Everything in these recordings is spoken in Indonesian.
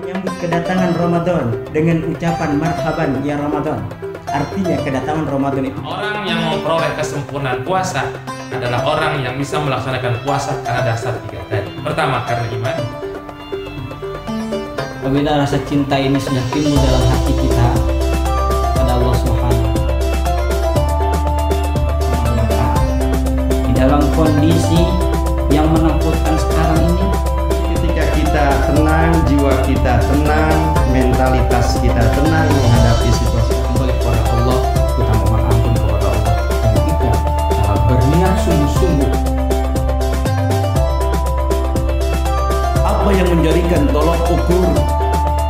menyambut kedatangan Ramadan dengan ucapan marhaban ya Ramadan. Artinya kedatangan Ramadan itu Orang yang memperoleh kesempurnaan puasa adalah orang yang bisa melaksanakan puasa karena dasar tiga tadi. Pertama, karena iman. Apabila rasa cinta ini sudah timbul dalam hati kita pada Allah Subhanahu maka di dalam kondisi yang menakutkan sekarang ini, ketika kita tenang, jiwa kita tenang, mentalitas kita tenang menghadapi situasi, kembali kepada Allah, kita mohon ampun kepada Allah, dan kita berniat sungguh-sungguh. Apa yang menjadikan tolok ukur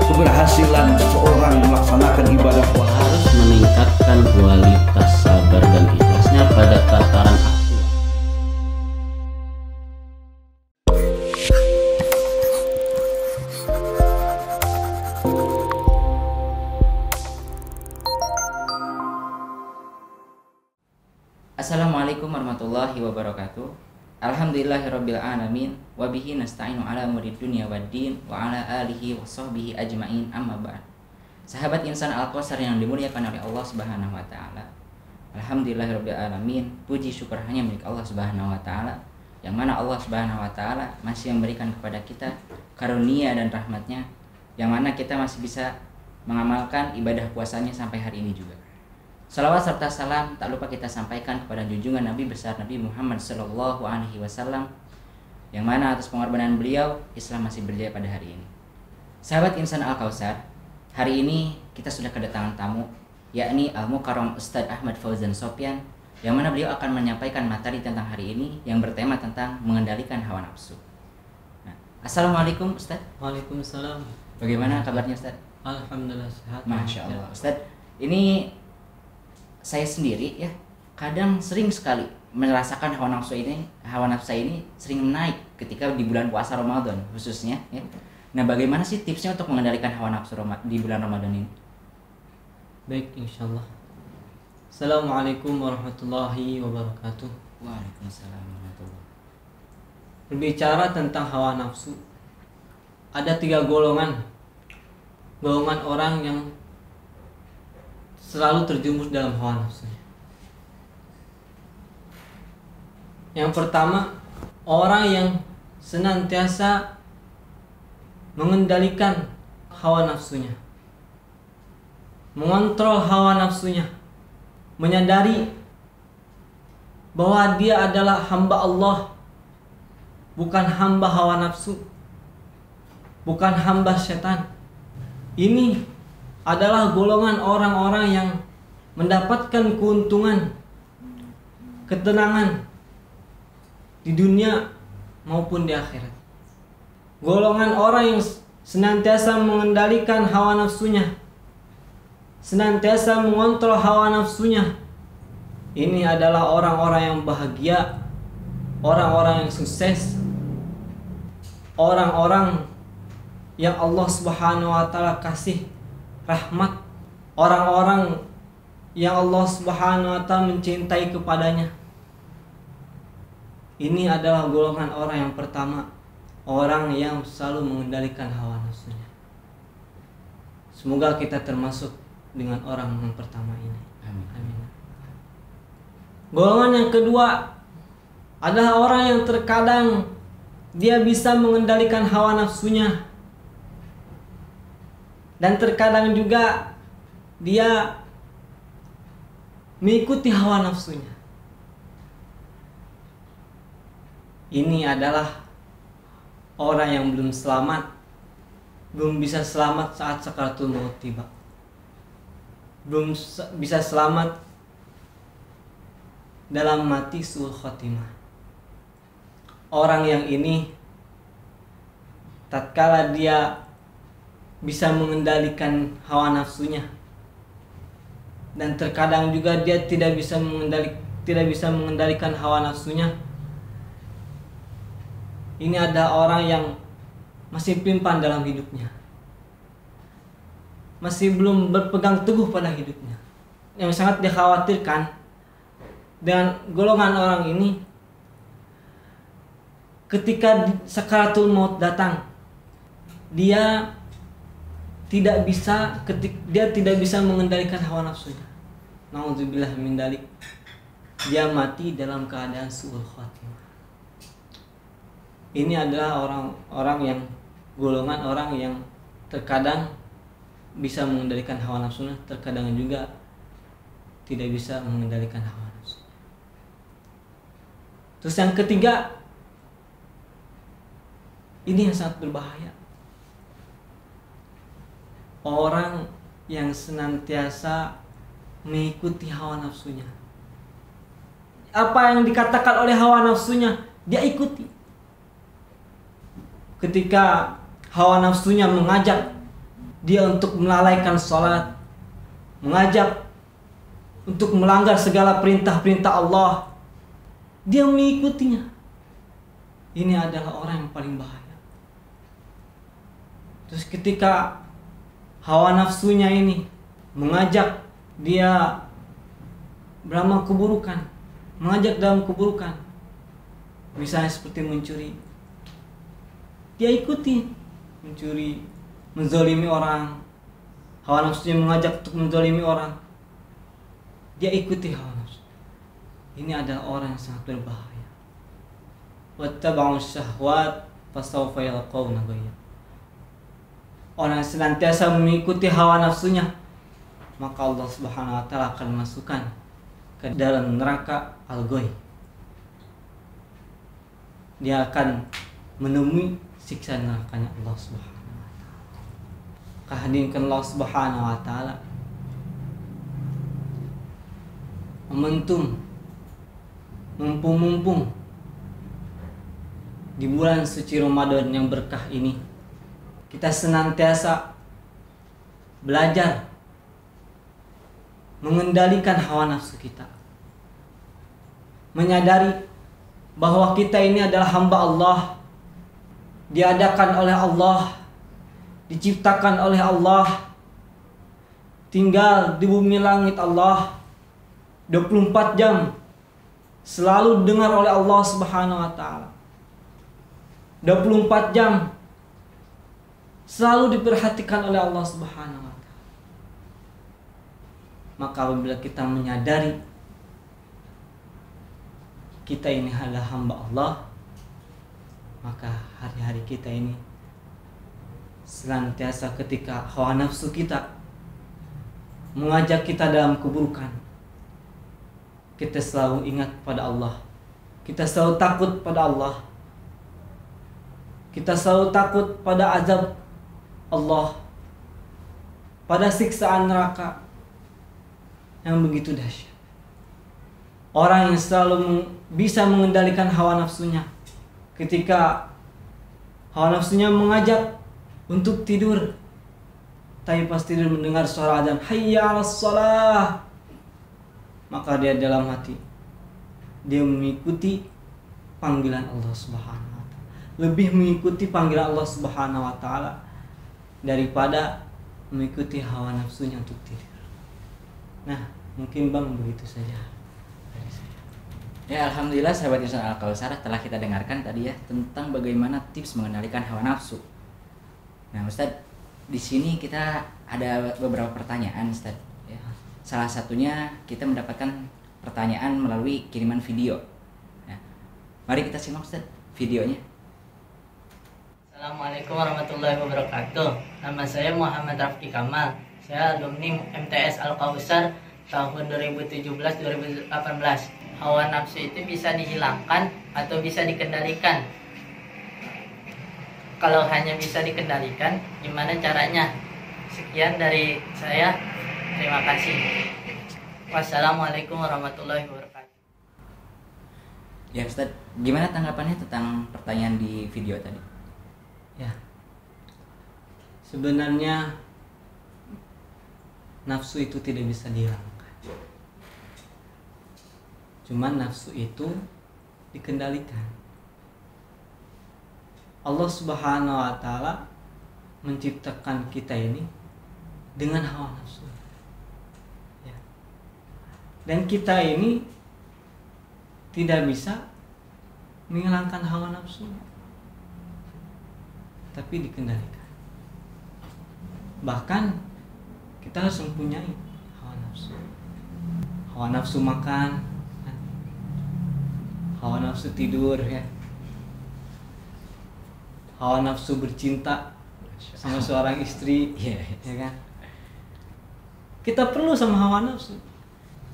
keberhasilan seseorang melaksanakan ibadah puasa? Harus meningkatkan kualitas sabar dan ikhlasnya pada tataran aktual. Assalamualaikum warahmatullahi wabarakatuh. Alhamdulillahirabbil alamin wa bihi nasta'inu ala umuri dunya waddin wa ala alihi wa sahbihi ajmain, amma ba'd. Sahabat insan Al-Kausar yang dimuliakan oleh Allah Subhanahu wa taala. Alhamdulillahirabbil alamin, puji syukur hanya milik Allah Subhanahu wa taala, yang mana Allah Subhanahu wa taala masih memberikan kepada kita karunia dan rahmatnya, yang mana kita masih bisa mengamalkan ibadah puasanya sampai hari ini juga. Salawat serta salam tak lupa kita sampaikan kepada junjungan Nabi besar Nabi Muhammad Sallallahu Alaihi Wasallam, yang mana atas pengorbanan beliau Islam masih berjaya pada hari ini. Sahabat insan Al-Kausar, hari ini kita sudah kedatangan tamu, yakni Al-Mukarram Ustadz Ahmad Fauzan Sopyan, yang mana beliau akan menyampaikan materi tentang hari ini yang bertema tentang mengendalikan hawa nafsu. Nah, Assalamualaikum Ustadz. Waalaikumsalam. Bagaimana kabarnya Ustadz? Alhamdulillah sehat. Masya Allah Ustadz, ini saya sendiri ya kadang sering sekali merasakan hawa nafsu saya ini sering naik ketika di bulan puasa Ramadan khususnya ya. Nah, bagaimana sih tipsnya untuk mengendalikan hawa nafsu di bulan Ramadan ini? Baik, insyaallah. Assalamualaikum warahmatullahi wabarakatuh. Waalaikumsalam warahmatullahi. Berbicara tentang hawa nafsu, ada 3 golongan. Golongan orang yang selalu terjumus dalam hawa nafsunya. Yang pertama, orang yang senantiasa mengendalikan hawa nafsunya, mengontrol hawa nafsunya, menyadari bahwa dia adalah hamba Allah, bukan hamba hawa nafsu, bukan hamba setan. Ini adalah golongan orang-orang yang mendapatkan keuntungan, ketenangan di dunia maupun di akhirat. Golongan orang yang senantiasa mengendalikan hawa nafsunya, senantiasa mengontrol hawa nafsunya, ini adalah orang-orang yang bahagia, orang-orang yang sukses, orang-orang yang Allah Subhanahu wa taala kasih rahmat, orang-orang yang Allah Subhanahu wa taala mencintai kepadanya. Ini adalah golongan orang yang pertama, orang yang selalu mengendalikan hawa nafsunya. Semoga kita termasuk dengan orang yang pertama ini. Amin. Golongan yang kedua adalah orang yang terkadang dia bisa mengendalikan hawa nafsunya, dan terkadang juga dia mengikuti hawa nafsunya. Ini adalah orang yang belum selamat, belum bisa selamat saat sakaratul maut tiba, belum bisa selamat dalam mati suul khotimah. Orang yang ini tatkala dia bisa mengendalikan hawa nafsunya, dan terkadang juga dia tidak bisa mengendalikan hawa nafsunya. Ini ada orang yang masih pelin-pelan dalam hidupnya, masih belum berpegang teguh pada hidupnya. Yang sangat dikhawatirkan dengan golongan orang ini, ketika sakaratul maut datang, dia tidak bisa dia tidak bisa mengendalikan hawa nafsunya. Nauzubillah min dzalik. Dia mati dalam keadaan su'ul khatimah. Ini adalah orang-orang yang golongan orang yang terkadang bisa mengendalikan hawa nafsunya, terkadang juga tidak bisa mengendalikan hawa nafsu. Terus yang ketiga, ini yang sangat berbahaya. Orang yang senantiasa mengikuti hawa nafsunya. Apa yang dikatakan oleh hawa nafsunya, dia ikuti. Ketika hawa nafsunya mengajak dia untuk melalaikan sholat, mengajak untuk melanggar segala perintah-perintah Allah, dia mengikutinya. Ini adalah orang yang paling bahaya. Terus ketika hawa nafsunya ini mengajak dia beramal keburukan, mengajak dalam keburukan, misalnya seperti mencuri, dia ikuti mencuri, menzalimi orang. Hawa nafsunya mengajak untuk menzalimi orang, dia ikuti hawa nafsu. Ini adalah orang yang sangat berbahaya. Wattaba'u syahwat fasawfa yalqawna ghayya. Orang yang senantiasa mengikuti hawa nafsunya, maka Allah Subhanahu wa taala akan masukkan ke dalam neraka al-ghayy. Dia akan menemui siksa nerakanya Allah Subhanahu wa taala. Kehadiran Allah Subhanahu wa taala momentum mumpung di bulan suci Ramadan yang berkah ini, kita senantiasa belajar mengendalikan hawa nafsu kita, menyadari bahwa kita ini adalah hamba Allah, diadakan oleh Allah, diciptakan oleh Allah, tinggal di bumi langit Allah 24 jam, selalu dengar oleh Allah Subhanahu wa taala. 24 jam selalu diperhatikan oleh Allah Subhanahu wa taala. Maka apabila kita menyadari kita ini adalah hamba Allah, maka hari-hari kita ini senantiasa ketika hawa nafsu kita mengajak kita dalam keburukan, kita selalu ingat pada Allah, kita selalu takut pada Allah, kita selalu takut pada azab Allah, pada siksaan neraka yang begitu dahsyat. Orang yang selalu bisa mengendalikan hawa nafsunya, ketika hawa nafsunya mengajak untuk tidur, tapi pas tidur mendengar suara azan, hayya 'alas shalah, maka dia dalam hati dia mengikuti panggilan Allah Subhanahu wa taala, lebih mengikuti panggilan Allah Subhanahu wa taala daripada mengikuti hawa nafsunya untuk tidur. Nah, mungkin Bang begitu saja dari saya. Ya, alhamdulillah sahabat Insan Al-Kausar, telah kita dengarkan tadi ya tentang bagaimana tips mengendalikan hawa nafsu. Nah, Ustadz, di sini kita ada beberapa pertanyaan, Ustadz. Ya. Salah satunya kita mendapatkan pertanyaan melalui kiriman video. Nah, mari kita simak, Ustadz, videonya. Assalamualaikum warahmatullahi wabarakatuh. Nama saya Muhammad Rafki Kamal. Saya alumni MTS Al-Kausar tahun 2017-2018. Hawa nafsu itu bisa dihilangkan atau bisa dikendalikan? Kalau hanya bisa dikendalikan, gimana caranya? Sekian dari saya. Terima kasih. Wassalamualaikum warahmatullahi wabarakatuh. Ya, Ustaz, gimana tanggapannya tentang pertanyaan di video tadi? Ya, sebenarnya nafsu itu tidak bisa dihilangkan. Cuman nafsu itu dikendalikan. Allah Subhanahu wa taala menciptakan kita ini dengan hawa nafsu. Ya. Dan kita ini tidak bisa menghilangkan hawa nafsu, tapi dikendalikan. Bahkan kita harus mempunyai hawa nafsu. Hawa nafsu makan, hawa nafsu tidur ya. Hawa nafsu bercinta sama seorang istri, ya kan? Kita perlu sama hawa nafsu.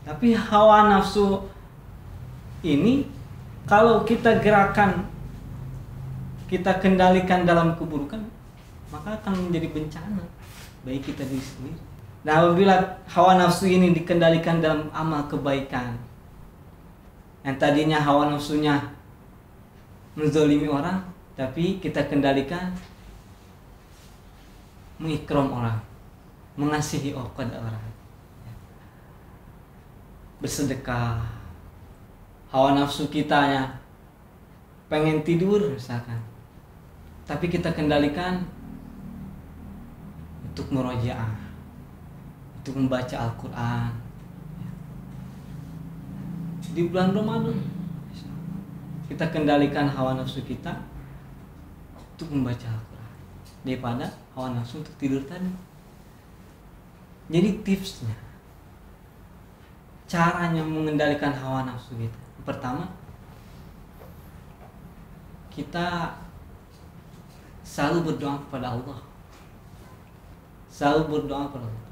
Tapi hawa nafsu ini kalau kita gerakan, kita kendalikan dalam keburukan, maka akan menjadi bencana bagi kita diri sendiri. Nah, apabila hawa nafsu ini dikendalikan dalam amal kebaikan, yang tadinya hawa nafsunya menzalimi orang, tapi kita kendalikan mengikram orang, mengasihi orang, bersedekah. Hawa nafsu kitanya pengen tidur misalkan, tapi kita kendalikan untuk murojaah, untuk membaca Al-Quran di bulan Ramadan. Kita kendalikan hawa nafsu kita untuk membaca Al-Quran daripada hawa nafsu untuk tidur tadi. Jadi tipsnya, caranya mengendalikan hawa nafsu kita, pertama, kita selalu berdoa kepada Allah. Selalu berdoa kepada Allah.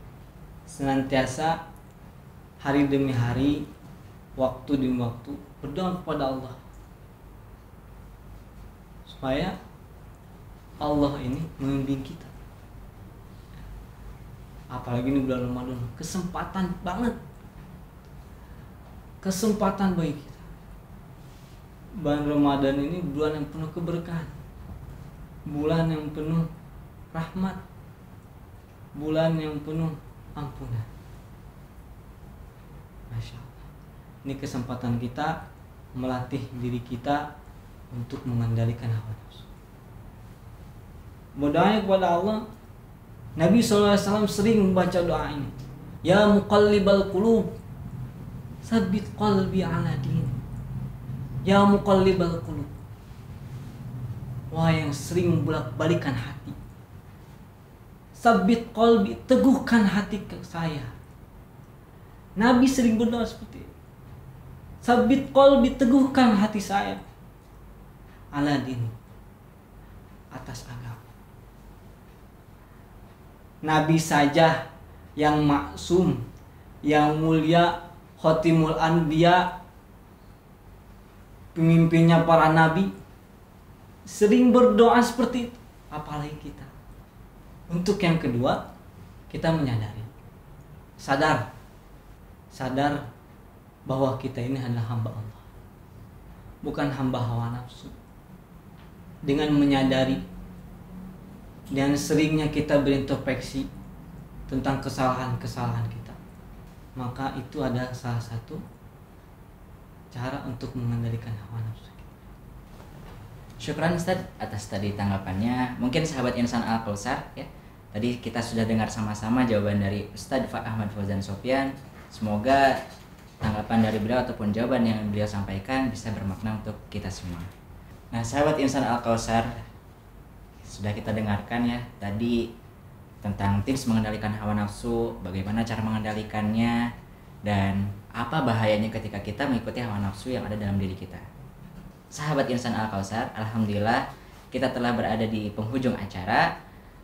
Senantiasa hari demi hari, waktu demi waktu berdoa kepada Allah, supaya Allah ini membimbing kita. Apalagi ini bulan Ramadan, kesempatan banget, kesempatan bagi kita. Bulan Ramadan ini bulan yang penuh keberkahan, bulan yang penuh rahmat, bulan yang penuh ampunan. Masya Allah. Ini kesempatan kita melatih diri kita untuk mengendalikan hawa nafsu. Berdoa kepada Allah. Nabi SAW sering membaca doa ini. Ya muqallibal qulub, tsabbit qalbi ala din. Ya muqallibal qulub, wah yang sering membolak-balikan hati, tsabbit qalbi, teguhkan hati saya. Nabi sering berdoa seperti itu. Tsabbit qalbi, teguhkan hati saya. Ala din, atas agama. Nabi saja yang maksum, yang mulia, khotimul anbiya, pemimpinnya para nabi, sering berdoa seperti itu, apalagi kita. Untuk yang kedua, kita menyadari, sadar bahwa kita ini adalah hamba Allah, bukan hamba hawa nafsu. Dengan menyadari dan seringnya kita berintrospeksi tentang kesalahan-kesalahan kita, maka itu ada salah satu cara untuk mengendalikan hawa nafsu kita. Syukran Ustaz atas tadi tanggapannya. Mungkin sahabat Insan Al-Kausar ya, tadi kita sudah dengar sama-sama jawaban dari Ustaz Ahmad Fauzan Sofyan. Semoga tanggapan dari beliau ataupun jawaban yang beliau sampaikan bisa bermakna untuk kita semua. Nah, sahabat Insan Al-Kausar, sudah kita dengarkan ya tadi tentang tips mengendalikan hawa nafsu, bagaimana cara mengendalikannya, dan apa bahayanya ketika kita mengikuti hawa nafsu yang ada dalam diri kita. Sahabat Insan Al-Kausar, alhamdulillah kita telah berada di penghujung acara.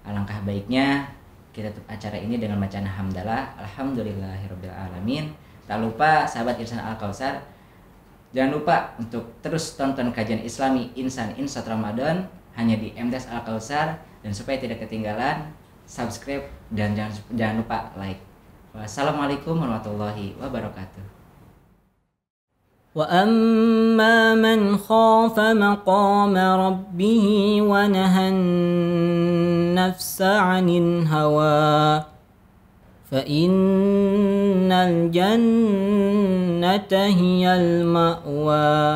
Alangkah baiknya kita tutup acara ini dengan bacaan hamdalah, alhamdulillahirabbil alamin. Tak lupa sahabat Insan Al-Kausar, jangan lupa untuk terus tonton kajian Islami Insan Insat Ramadan hanya di MTS Al-Kausar, dan supaya tidak ketinggalan, subscribe dan jangan lupa like. Wassalamualaikum warahmatullahi wabarakatuh. وأما من خاف مقام ربه ونهى النفس عن الهوى فإن الجنة هي المأوى.